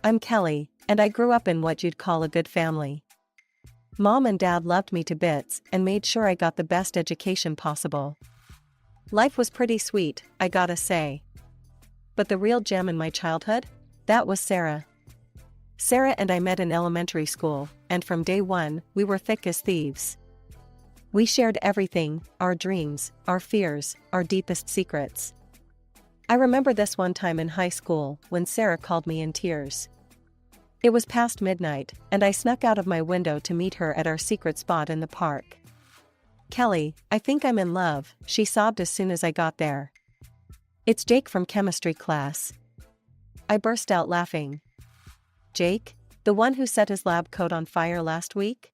I'm Kelly, and I grew up in what you'd call a good family. Mom and Dad loved me to bits and made sure I got the best education possible. Life was pretty sweet, I gotta say. But the real gem in my childhood? That was Sarah. Sarah and I met in elementary school, and from day one, we were thick as thieves. We shared everything, our dreams, our fears, our deepest secrets. I remember this one time in high school when Sarah called me in tears. It was past midnight, and I snuck out of my window to meet her at our secret spot in the park. "Kelly, I think I'm in love," she sobbed as soon as I got there. "It's Jake from chemistry class." I burst out laughing. "Jake? The one who set his lab coat on fire last week?"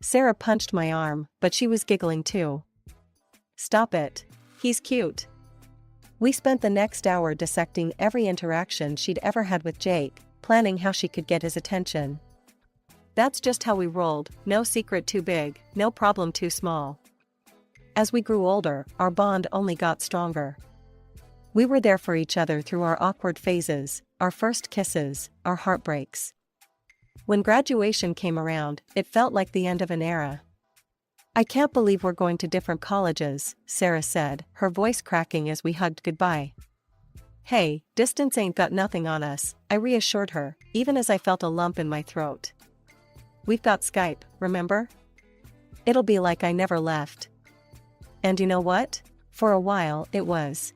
Sarah punched my arm, but she was giggling too. "Stop it. He's cute." We spent the next hour dissecting every interaction she'd ever had with Jake, planning how she could get his attention. That's just how we rolled, no secret too big, no problem too small. As we grew older, our bond only got stronger. We were there for each other through our awkward phases, our first kisses, our heartbreaks. When graduation came around, it felt like the end of an era. "I can't believe we're going to different colleges," Sarah said, her voice cracking as we hugged goodbye. "Hey, distance ain't got nothing on us," I reassured her, even as I felt a lump in my throat. "We've got Skype, remember? It'll be like I never left." And you know what? For a while, it was.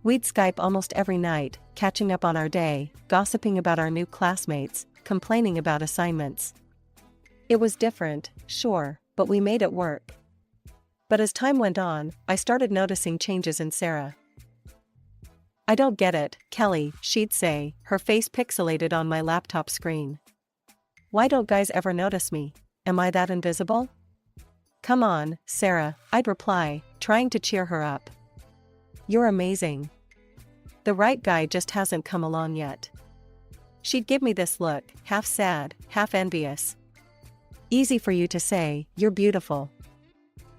We'd Skype almost every night, catching up on our day, gossiping about our new classmates, complaining about assignments. It was different, sure, but we made it work. But as time went on, I started noticing changes in Sarah. "I don't get it, Kelly," she'd say, her face pixelated on my laptop screen. "Why don't guys ever notice me? Am I that invisible?" "Come on, Sarah," I'd reply, trying to cheer her up. "You're amazing. The right guy just hasn't come along yet." She'd give me this look, half sad, half envious. "Easy for you to say, you're beautiful.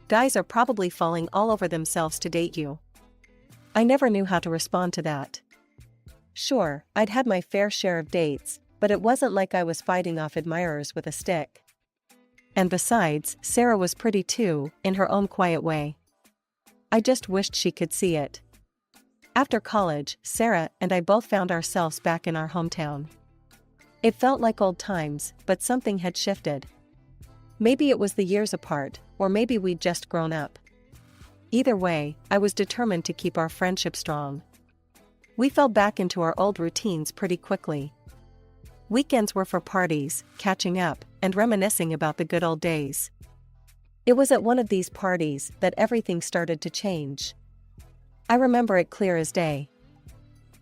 Guys are probably falling all over themselves to date you." I never knew how to respond to that. Sure, I'd had my fair share of dates, but it wasn't like I was fighting off admirers with a stick. And besides, Sarah was pretty too, in her own quiet way. I just wished she could see it. After college, Sarah and I both found ourselves back in our hometown. It felt like old times, but something had shifted. Maybe it was the years apart, or maybe we'd just grown up. Either way, I was determined to keep our friendship strong. We fell back into our old routines pretty quickly. Weekends were for parties, catching up, and reminiscing about the good old days. It was at one of these parties that everything started to change. I remember it clear as day.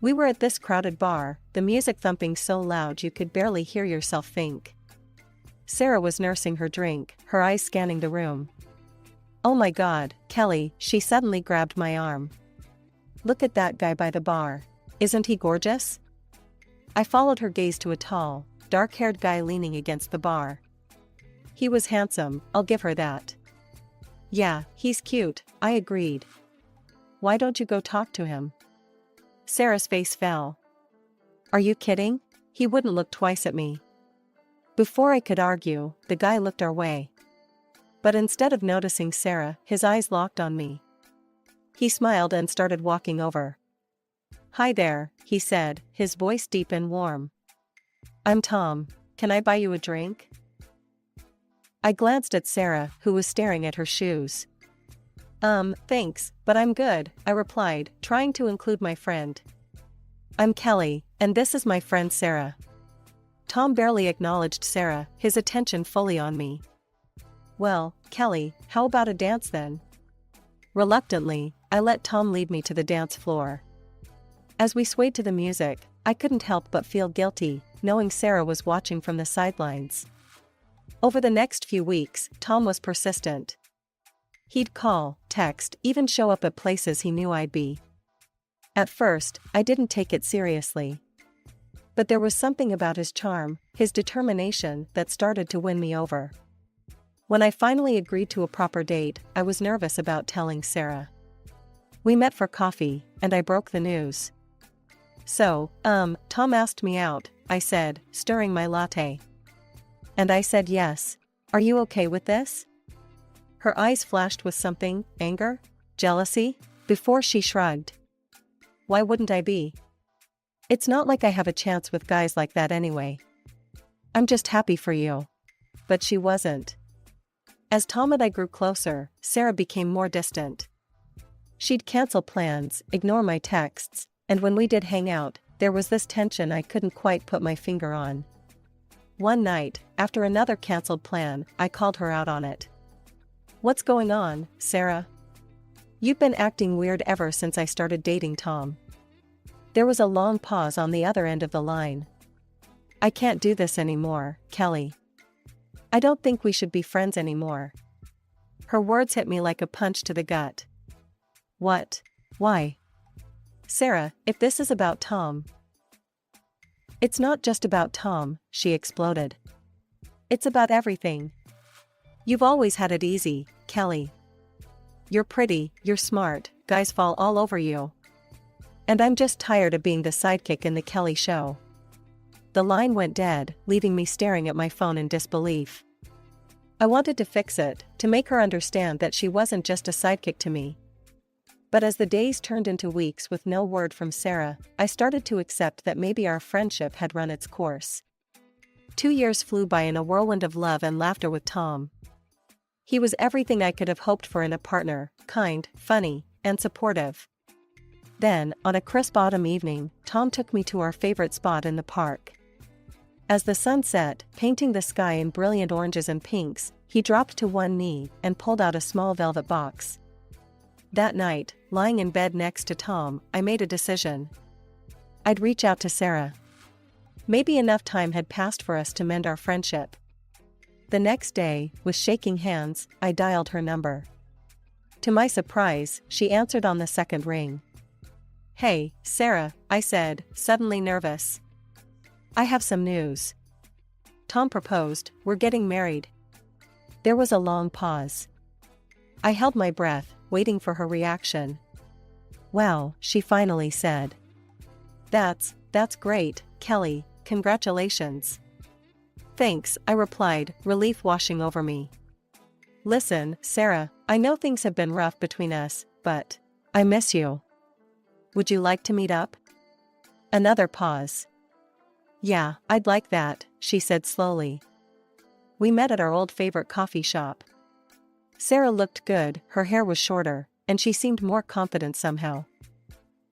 We were at this crowded bar, the music thumping so loud you could barely hear yourself think. Sarah was nursing her drink, her eyes scanning the room. "Oh my God, Kelly," she suddenly grabbed my arm. "Look at that guy by the bar. Isn't he gorgeous?" I followed her gaze to a tall, dark-haired guy leaning against the bar. He was handsome, I'll give her that. "Yeah, he's cute," I agreed. "Why don't you go talk to him?" Sarah's face fell. "Are you kidding? He wouldn't look twice at me." Before I could argue, the guy looked our way. But instead of noticing Sarah, his eyes locked on me. He smiled and started walking over. "Hi there," he said, his voice deep and warm. "I'm Tom. Can I buy you a drink?" I glanced at Sarah, who was staring at her shoes. Thanks, but I'm good," I replied, trying to include my friend. "I'm Kelly, and this is my friend Sarah." Tom barely acknowledged Sarah, his attention fully on me. "Well, Kelly, how about a dance then?" Reluctantly, I let Tom lead me to the dance floor. As we swayed to the music, I couldn't help but feel guilty, knowing Sarah was watching from the sidelines. Over the next few weeks, Tom was persistent. He'd call, text, even show up at places he knew I'd be. At first, I didn't take it seriously. But there was something about his charm, his determination, that started to win me over. When I finally agreed to a proper date, I was nervous about telling Sarah. We met for coffee, and I broke the news. So, Tom asked me out, I said, stirring my latte. And I said yes. Are you okay with this? Her eyes flashed with something, anger? Jealousy? Before she shrugged. Why wouldn't I be? It's not like I have a chance with guys like that anyway. I'm just happy for you. But she wasn't. As Tom and I grew closer, Sarah became more distant. She'd cancel plans, ignore my texts, and when we did hang out, there was this tension I couldn't quite put my finger on. One night, after another canceled plan, I called her out on it. What's going on, Sarah? You've been acting weird ever since I started dating Tom. There was a long pause on the other end of the line. I can't do this anymore, Kelly. I don't think we should be friends anymore. Her words hit me like a punch to the gut. What? Why? Sarah, if this is about Tom. It's not just about Tom, she exploded. It's about everything. You've always had it easy, Kelly. You're pretty, you're smart, guys fall all over you. And I'm just tired of being the sidekick in the Kelly show. The line went dead, leaving me staring at my phone in disbelief. I wanted to fix it, to make her understand that she wasn't just a sidekick to me. But as the days turned into weeks with no word from Sarah, I started to accept that maybe our friendship had run its course. 2 years flew by in a whirlwind of love and laughter with Tom. He was everything I could have hoped for in a partner, kind, funny, and supportive. Then, on a crisp autumn evening, Tom took me to our favorite spot in the park. As the sun set, painting the sky in brilliant oranges and pinks, he dropped to one knee and pulled out a small velvet box. That night, lying in bed next to Tom, I made a decision. I'd reach out to Sarah. Maybe enough time had passed for us to mend our friendship. The next day, with shaking hands, I dialed her number. To my surprise, she answered on the second ring. Hey, Sarah, I said, suddenly nervous. I have some news. Tom proposed, we're getting married. There was a long pause. I held my breath, waiting for her reaction. Well, she finally said. That's great, Kelly, congratulations. Thanks, I replied, relief washing over me. Listen, Sarah, I know things have been rough between us, but I miss you. Would you like to meet up? Another pause. Yeah, I'd like that, she said slowly. We met at our old favorite coffee shop. Sarah looked good, her hair was shorter, and she seemed more confident somehow.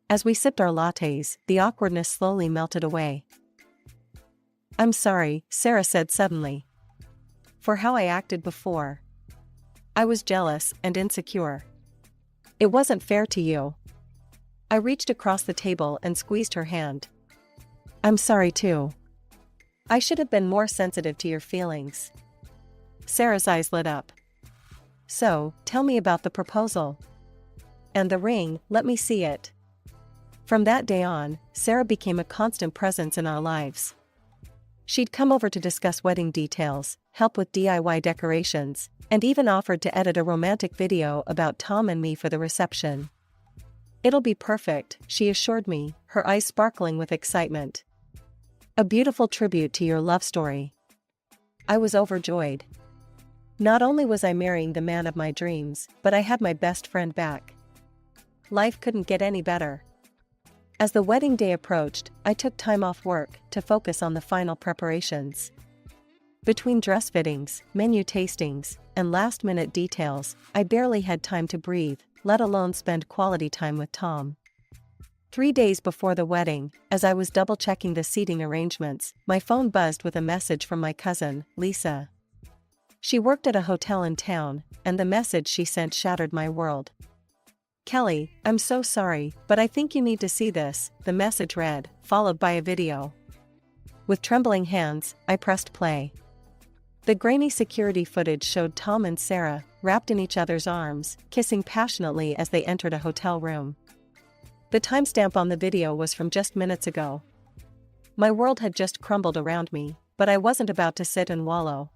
As we sipped our lattes, the awkwardness slowly melted away. I'm sorry, Sarah said suddenly. For how I acted before. I was jealous and insecure. It wasn't fair to you. I reached across the table and squeezed her hand. I'm sorry too. I should have been more sensitive to your feelings. Sarah's eyes lit up. So, tell me about the proposal. And the ring, let me see it. From that day on, Sarah became a constant presence in our lives. She'd come over to discuss wedding details, help with DIY decorations, and even offered to edit a romantic video about Tom and me for the reception. It'll be perfect, she assured me, her eyes sparkling with excitement. A beautiful tribute to your love story. I was overjoyed. Not only was I marrying the man of my dreams, but I had my best friend back. Life couldn't get any better. As the wedding day approached, I took time off work to focus on the final preparations. Between dress fittings, menu tastings, and last-minute details, I barely had time to breathe, let alone spend quality time with Tom. 3 days before the wedding, as I was double-checking the seating arrangements, my phone buzzed with a message from my cousin, Lisa. She worked at a hotel in town, and the message she sent shattered my world. Kelly, I'm so sorry, but I think you need to see this, the message read, followed by a video. With trembling hands, I pressed play. The grainy security footage showed Tom and Sarah, wrapped in each other's arms, kissing passionately as they entered a hotel room. The timestamp on the video was from just minutes ago. My world had just crumbled around me, but I wasn't about to sit and wallow.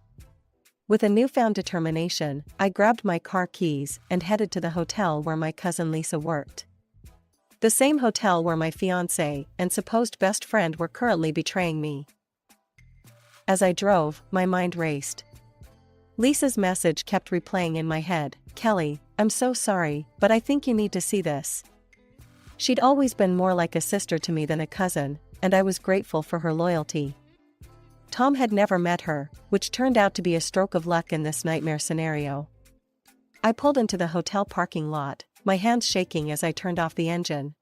With a newfound determination, I grabbed my car keys and headed to the hotel where my cousin Lisa worked. The same hotel where my fiance and supposed best friend were currently betraying me. As I drove, my mind raced. Lisa's message kept replaying in my head. Kelly, I'm so sorry, but I think you need to see this. She'd always been more like a sister to me than a cousin, and I was grateful for her loyalty. Tom had never met her, which turned out to be a stroke of luck in this nightmare scenario. I pulled into the hotel parking lot, my hands shaking as I turned off the engine.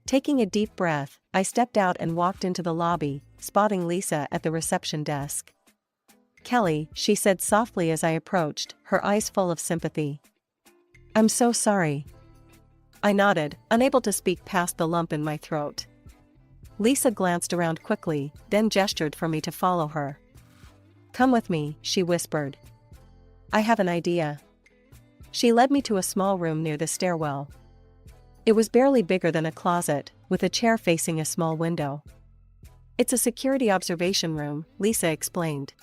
Taking a deep breath, I stepped out and walked into the lobby, spotting Lisa at the reception desk. Kelly, she said softly as I approached, her eyes full of sympathy. I'm so sorry. I nodded, unable to speak past the lump in my throat. Lisa glanced around quickly, then gestured for me to follow her. Come with me, she whispered. I have an idea. She led me to a small room near the stairwell. It was barely bigger than a closet, with a chair facing a small window. It's a security observation room, Lisa explained.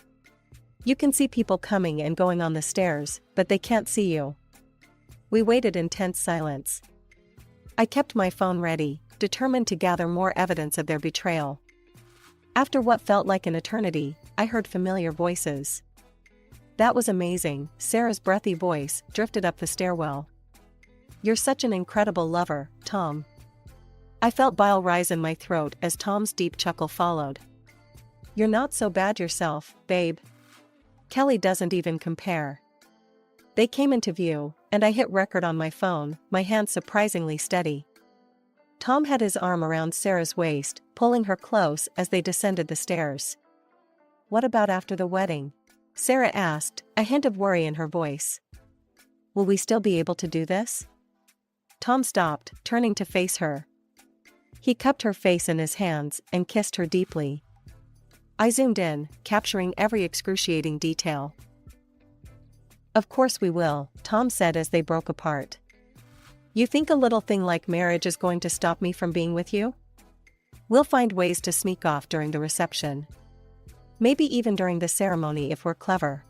You can see people coming and going on the stairs, but they can't see you. We waited in tense silence. I kept my phone ready, determined to gather more evidence of their betrayal. After what felt like an eternity, I heard familiar voices. That was amazing, Sarah's breathy voice drifted up the stairwell. You're such an incredible lover, Tom. I felt bile rise in my throat as Tom's deep chuckle followed. You're not so bad yourself, babe. Kelly doesn't even compare. They came into view, and I hit record on my phone, my hand surprisingly steady. Tom had his arm around Sarah's waist, pulling her close as they descended the stairs. What about after the wedding? Sarah asked, a hint of worry in her voice. Will we still be able to do this? Tom stopped, turning to face her. He cupped her face in his hands and kissed her deeply. I zoomed in, capturing every excruciating detail. Of course we will, Tom said as they broke apart. You think a little thing like marriage is going to stop me from being with you? We'll find ways to sneak off during the reception. Maybe even during the ceremony if we're clever.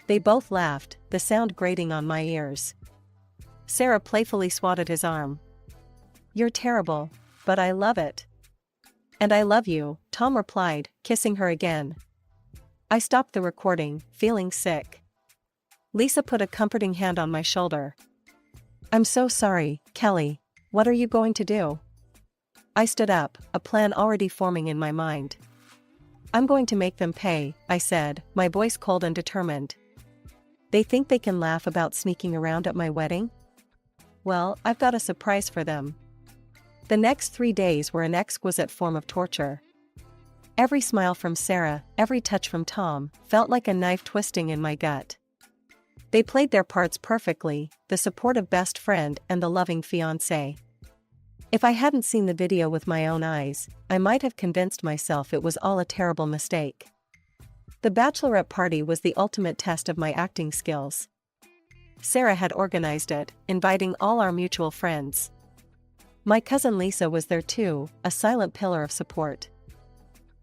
They both laughed, the sound grating on my ears. Sarah playfully swatted his arm. You're terrible, but I love it. And I love you, Tom replied, kissing her again. I stopped the recording, feeling sick. Lisa put a comforting hand on my shoulder. I'm so sorry, Kelly. What are you going to do? I stood up, a plan already forming in my mind. I'm going to make them pay, I said, my voice cold and determined. They think they can laugh about sneaking around at my wedding? Well, I've got a surprise for them. The next 3 days were an exquisite form of torture. Every smile from Sarah, every touch from Tom, felt like a knife twisting in my gut. They played their parts perfectly, the supportive best friend and the loving fiancé. If I hadn't seen the video with my own eyes, I might have convinced myself it was all a terrible mistake. The bachelorette party was the ultimate test of my acting skills. Sarah had organized it, inviting all our mutual friends. My cousin Lisa was there too, a silent pillar of support.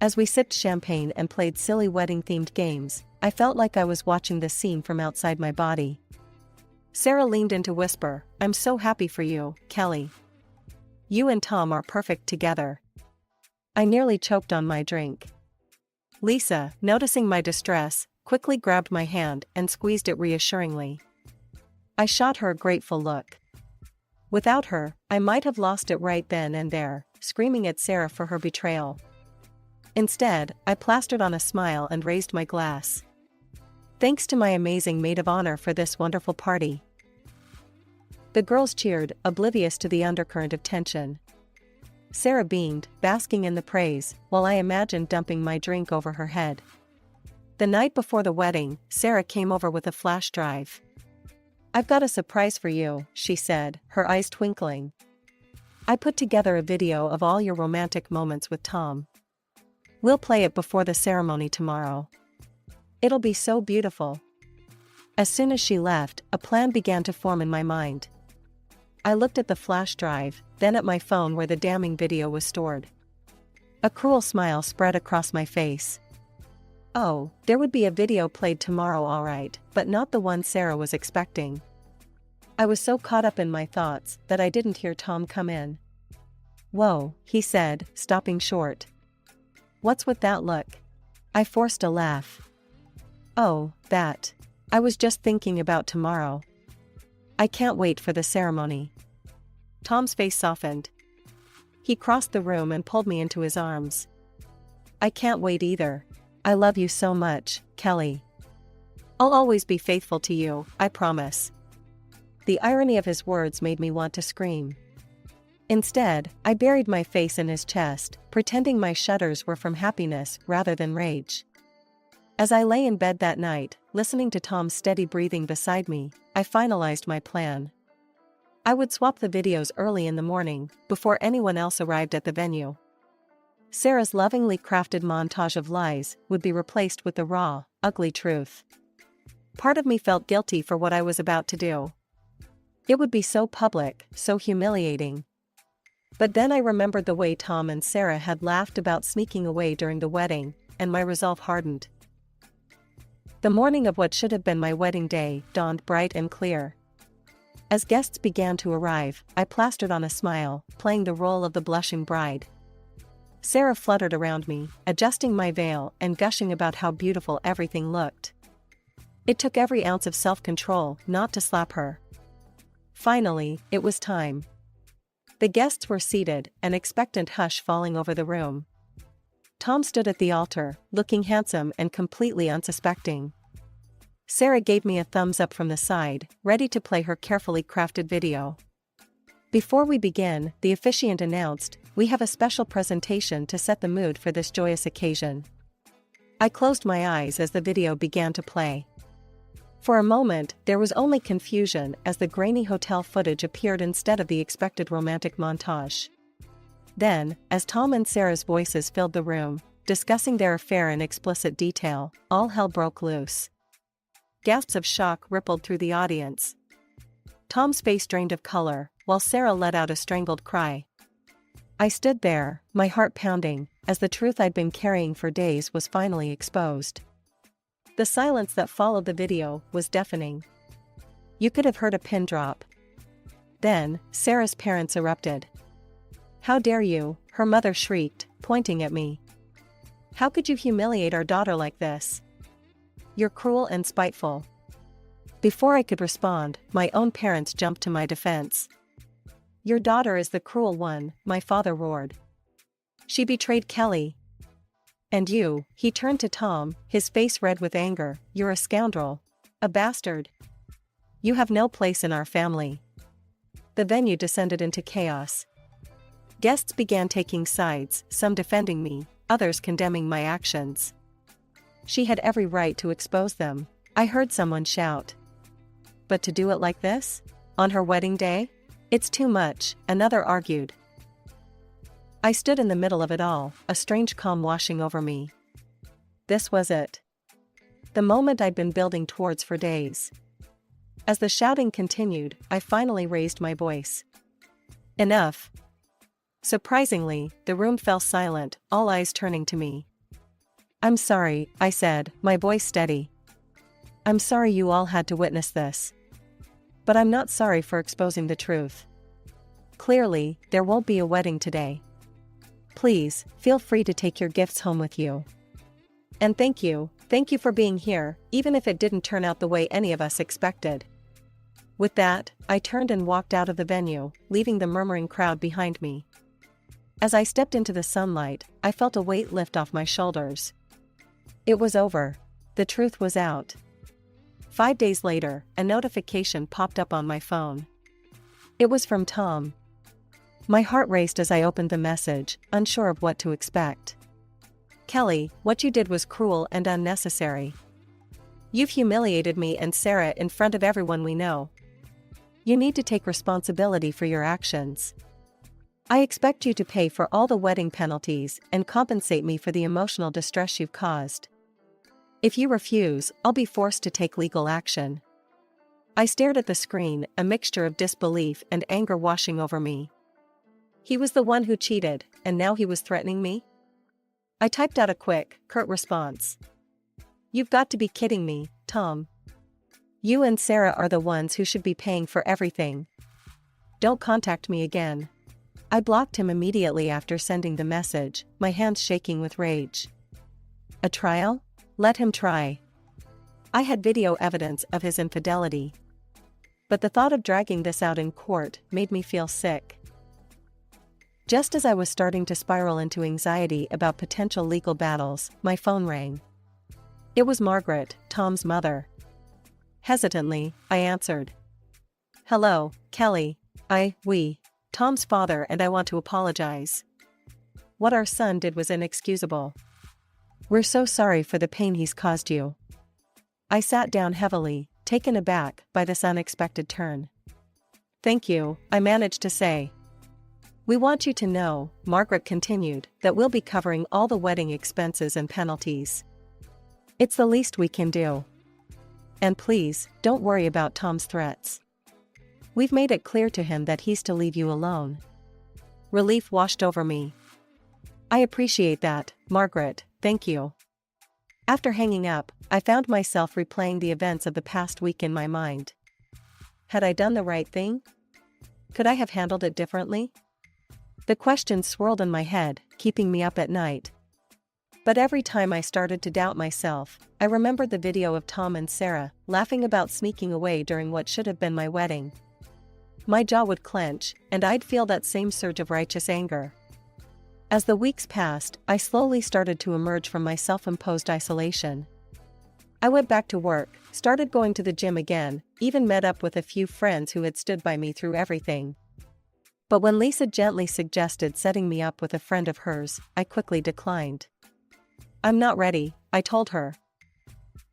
As we sipped champagne and played silly wedding-themed games, I felt like I was watching the scene from outside my body. Sarah leaned in to whisper, I'm so happy for you, Kelly. You and Tom are perfect together. I nearly choked on my drink. Lisa, noticing my distress, quickly grabbed my hand and squeezed it reassuringly. I shot her a grateful look. Without her, I might have lost it right then and there, screaming at Sarah for her betrayal. Instead, I plastered on a smile and raised my glass. Thanks to my amazing maid of honor for this wonderful party. The girls cheered, oblivious to the undercurrent of tension. Sarah beamed, basking in the praise, while I imagined dumping my drink over her head. The night before the wedding, Sarah came over with a flash drive. I've got a surprise for you, she said, her eyes twinkling. I put together a video of all your romantic moments with Tom. We'll play it before the ceremony tomorrow. It'll be so beautiful. As soon as she left, a plan began to form in my mind. I looked at the flash drive, then at my phone where the damning video was stored. A cruel smile spread across my face. Oh, there would be a video played tomorrow all right, but not the one Sarah was expecting. I was so caught up in my thoughts that I didn't hear Tom come in. "Whoa," he said, stopping short. "What's with that look?" I forced a laugh. "Oh, that. I was just thinking about tomorrow. I can't wait for the ceremony." Tom's face softened. He crossed the room and pulled me into his arms. "I can't wait either. I love you so much, Kelly. I'll always be faithful to you, I promise." The irony of his words made me want to scream. Instead, I buried my face in his chest, pretending my shudders were from happiness rather than rage. As I lay in bed that night, listening to Tom's steady breathing beside me, I finalized my plan. I would swap the videos early in the morning, before anyone else arrived at the venue. Sarah's lovingly crafted montage of lies would be replaced with the raw, ugly truth. Part of me felt guilty for what I was about to do. It would be so public, so humiliating. But then I remembered the way Tom and Sarah had laughed about sneaking away during the wedding, and my resolve hardened. The morning of what should have been my wedding day dawned bright and clear. As guests began to arrive, I plastered on a smile, playing the role of the blushing bride. Sarah fluttered around me, adjusting my veil and gushing about how beautiful everything looked. It took every ounce of self-control not to slap her. Finally, it was time. The guests were seated, an expectant hush falling over the room. Tom stood at the altar, looking handsome and completely unsuspecting. Sarah gave me a thumbs up from the side, ready to play her carefully crafted video. Before we begin, the officiant announced, "We have a special presentation to set the mood for this joyous occasion." I closed my eyes as the video began to play. For a moment, there was only confusion as the grainy hotel footage appeared instead of the expected romantic montage. Then, as Tom and Sarah's voices filled the room, discussing their affair in explicit detail, all hell broke loose. Gasps of shock rippled through the audience. Tom's face drained of color, while Sarah let out a strangled cry. I stood there, my heart pounding, as the truth I'd been carrying for days was finally exposed. The silence that followed the video was deafening. You could have heard a pin drop. Then, Sarah's parents erupted. "How dare you?" her mother shrieked, pointing at me. "How could you humiliate our daughter like this? You're cruel and spiteful." Before I could respond, my own parents jumped to my defense. "Your daughter is the cruel one," my father roared. "She betrayed Kelly. And you," he turned to Tom, his face red with anger, "you're a scoundrel. A bastard. You have no place in our family." The venue descended into chaos. Guests began taking sides, some defending me, others condemning my actions. "She had every right to expose them," I heard someone shout. "But to do it like this? On her wedding day? It's too much," another argued. I stood in the middle of it all, a strange calm washing over me. This was it. The moment I'd been building towards for days. As the shouting continued, I finally raised my voice. "Enough." Surprisingly, the room fell silent, all eyes turning to me. "I'm sorry," I said, my voice steady. "I'm sorry you all had to witness this. But I'm not sorry for exposing the truth. Clearly, there won't be a wedding today. Please, feel free to take your gifts home with you. And thank you for being here, even if it didn't turn out the way any of us expected." With that, I turned and walked out of the venue, leaving the murmuring crowd behind me. As I stepped into the sunlight, I felt a weight lift off my shoulders. It was over. The truth was out. 5 days later, a notification popped up on my phone. It was from Tom. My heart raced as I opened the message, unsure of what to expect. "Kelly, what you did was cruel and unnecessary. You've humiliated me and Sarah in front of everyone we know. You need to take responsibility for your actions. I expect you to pay for all the wedding penalties and compensate me for the emotional distress you've caused. If you refuse, I'll be forced to take legal action." I stared at the screen, a mixture of disbelief and anger washing over me. He was the one who cheated, and now he was threatening me? I typed out a quick, curt response. "You've got to be kidding me, Tom. You and Sarah are the ones who should be paying for everything. Don't contact me again. I blocked him immediately after sending the message, my hands shaking with rage. A trial? Let him try. I had video evidence of his infidelity. But the thought of dragging this out in court made me feel sick. Just as I was starting to spiral into anxiety about potential legal battles, my phone rang. It was Margaret, Tom's mother. Hesitantly, I answered. Hello, Kelly. Tom's father and I want to apologize. What our son did was inexcusable. We're so sorry for the pain he's caused you. I sat down heavily, taken aback by this unexpected turn. Thank you, I managed to say. We want you to know, Margaret continued, that we'll be covering all the wedding expenses and penalties. It's the least we can do. And please, don't worry about Tom's threats. We've made it clear to him that he's to leave you alone. Relief washed over me. I appreciate that, Margaret, thank you. After hanging up, I found myself replaying the events of the past week in my mind. Had I done the right thing? Could I have handled it differently? The questions swirled in my head, keeping me up at night. But every time I started to doubt myself, I remembered the video of Tom and Sarah laughing about sneaking away during what should have been my wedding. My jaw would clench, and I'd feel that same surge of righteous anger. As the weeks passed, I slowly started to emerge from my self-imposed isolation. I went back to work, started going to the gym again, even met up with a few friends who had stood by me through everything. But when Lisa gently suggested setting me up with a friend of hers, I quickly declined. I'm not ready, I told her.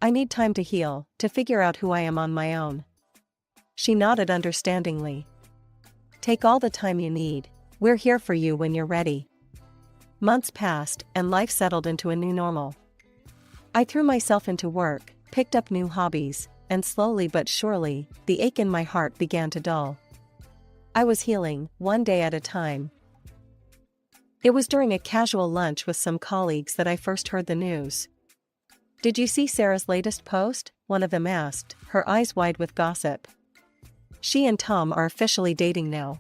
I need time to heal, to figure out who I am on my own. She nodded understandingly. Take all the time you need, we're here for you when you're ready. Months passed, and life settled into a new normal. I threw myself into work, picked up new hobbies, and slowly but surely, the ache in my heart began to dull. I was healing, one day at a time. It was during a casual lunch with some colleagues that I first heard the news. Did you see Sarah's latest post? One of them asked, her eyes wide with gossip. She and Tom are officially dating now.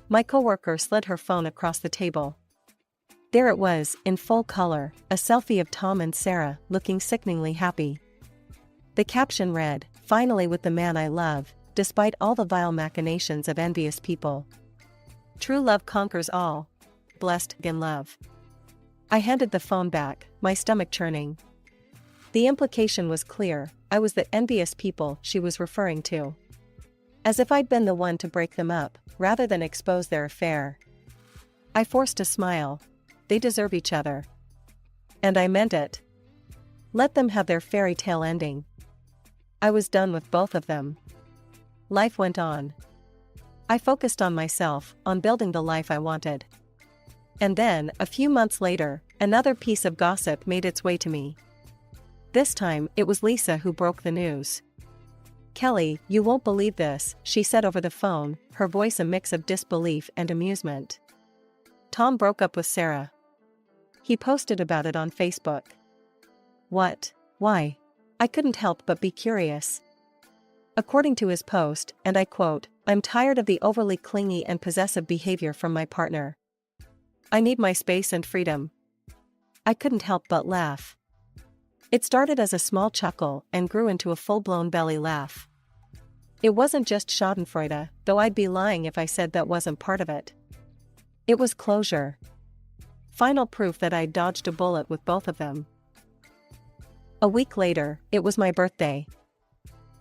My coworker slid her phone across the table. There it was, in full color, a selfie of Tom and Sarah, looking sickeningly happy. The caption read, "Finally with the man I love, despite all the vile machinations of envious people. True love conquers all. Blessed in love." I handed the phone back, my stomach churning. The implication was clear, I was the envious people she was referring to. As if I'd been the one to break them up, rather than expose their affair. I forced a smile. They deserve each other. And I meant it. Let them have their fairy tale ending. I was done with both of them. Life went on. I focused on myself, on building the life I wanted. And then, a few months later, another piece of gossip made its way to me. This time, it was Lisa who broke the news. "Kelly, you won't believe this," she said over the phone, her voice a mix of disbelief and amusement. Tom broke up with Sarah. He posted about it on Facebook. What? Why? I couldn't help but be curious. According to his post, and I quote, "I'm tired of the overly clingy and possessive behavior from my partner. I need my space and freedom." I couldn't help but laugh. It started as a small chuckle and grew into a full-blown belly laugh. It wasn't just schadenfreude, though I'd be lying if I said that wasn't part of it. It was closure. Final proof that I'd dodged a bullet with both of them. A week later, it was my birthday.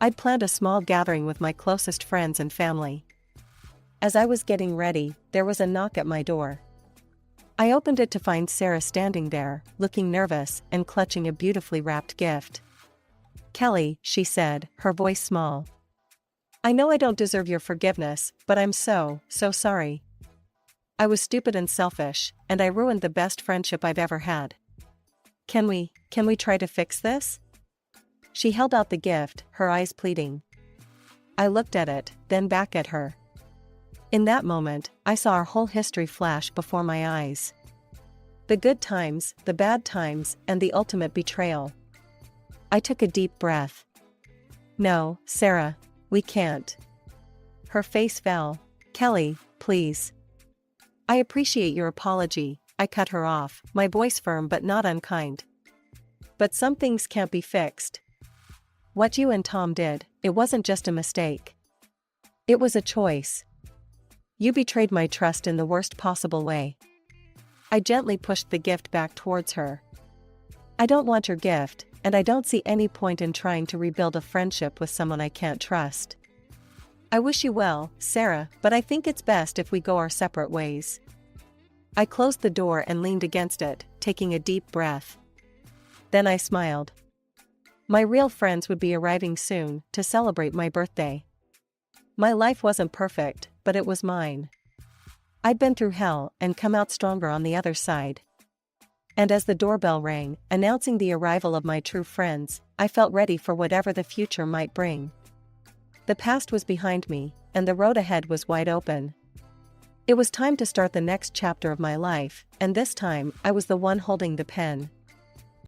I'd planned a small gathering with my closest friends and family. As I was getting ready, there was a knock at my door. I opened it to find Sarah standing there, looking nervous and clutching a beautifully wrapped gift. "Kelly," she said, her voice small. "I know I don't deserve your forgiveness, but I'm so sorry. I was stupid and selfish, and I ruined the best friendship I've ever had. Can we try to fix this?" She held out the gift, her eyes pleading. I looked at it, then back at her. In that moment, I saw our whole history flash before my eyes. The good times, the bad times, and the ultimate betrayal. I took a deep breath. No, Sarah, we can't. Her face fell. Kelly, please. I appreciate your apology, I cut her off, my voice firm but not unkind. But some things can't be fixed. What you and Tom did, it wasn't just a mistake. It was a choice. You betrayed my trust in the worst possible way. I gently pushed the gift back towards her. I don't want your gift, and I don't see any point in trying to rebuild a friendship with someone I can't trust. I wish you well, Sarah, but I think it's best if we go our separate ways. I closed the door and leaned against it, taking a deep breath. Then I smiled. My real friends would be arriving soon to celebrate my birthday. My life wasn't perfect, but it was mine. I'd been through hell and come out stronger on the other side. And as the doorbell rang, announcing the arrival of my true friends, I felt ready for whatever the future might bring. The past was behind me, and the road ahead was wide open. It was time to start the next chapter of my life, and this time, I was the one holding the pen.